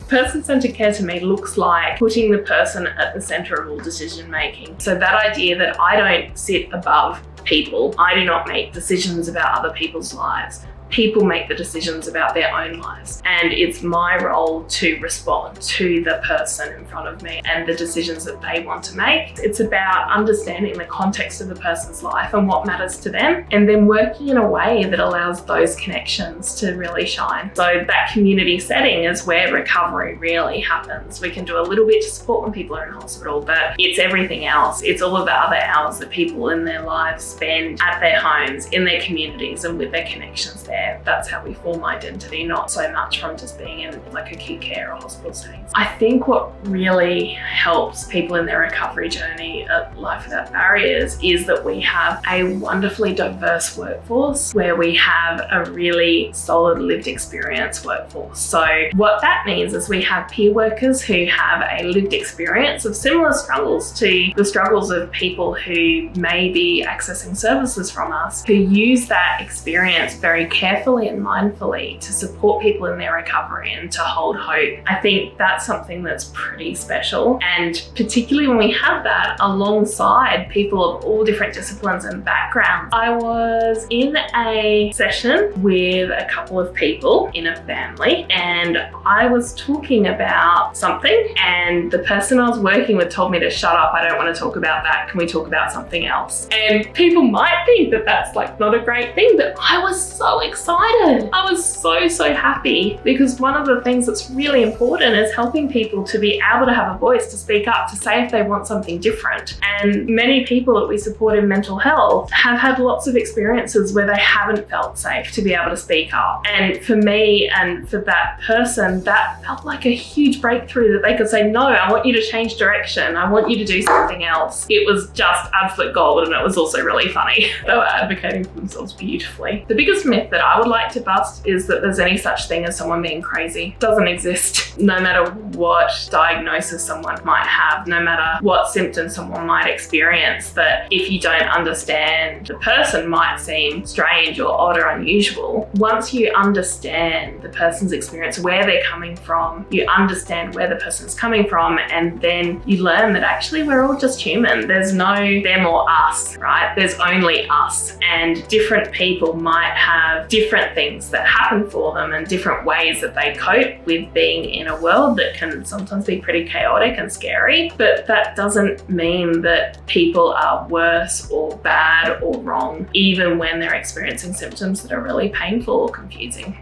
Person-centered care to me looks like putting the person at the center of all decision making. So that idea that I don't sit above people, I do not make decisions about other people's lives. People make the decisions about their own lives, and it's my role to respond to the person in front of me and the decisions that they want to make. It's about understanding the context of the person's life and what matters to them, and then working in a way that allows those connections to really shine. So that community setting is where recovery really happens. We can do a little bit to support when people are in hospital, but it's everything else. It's all of the other hours that people in their lives spend at their homes, in their communities, and with their connections there. That's how we form identity, not so much from just being in like acute care or hospital settings. I think what really helps people in their recovery journey at Life Without Barriers is that we have a wonderfully diverse workforce where we have a really solid lived experience workforce. So what that means is we have peer workers who have a lived experience of similar struggles to the struggles of people who may be accessing services from us, who use that experience very carefully and mindfully to support people in their recovery and to hold hope. I think that's something that's pretty special, and particularly when we have that alongside people of all different disciplines and backgrounds. I was in a session with a couple of people in a family, and I was talking about something, and the person I was working with told me to shut up, I don't want to talk about that, can we talk about something else? And people might think that that's like not a great thing, but I was so excited. I was so happy, because one of the things that's really important is helping people to be able to have a voice, to speak up, to say if they want something different. And many people that we support in mental health have had lots of experiences where they haven't felt safe to be able to speak up. And for me and for that person, that felt like a huge breakthrough, that they could say, no, I want you to change direction. I want you to do something else. It was just absolute gold, and it was also really funny. They were advocating for themselves beautifully. The biggest myth that I would like to bust is that there's any such thing as someone being crazy. It doesn't exist. No matter what diagnosis someone might have, no matter what symptoms someone might experience, that if you don't understand the person might seem strange or odd or unusual. Once you understand the person's experience, where they're coming from, you understand where the person's coming from, and then you learn that actually we're all just human. There's no them or us, right? There's only us, and different people might have different things that happen for them and different ways that they cope with being in a world that can sometimes be pretty chaotic and scary. But that doesn't mean that people are worse or bad or wrong, even when they're experiencing symptoms that are really painful or confusing.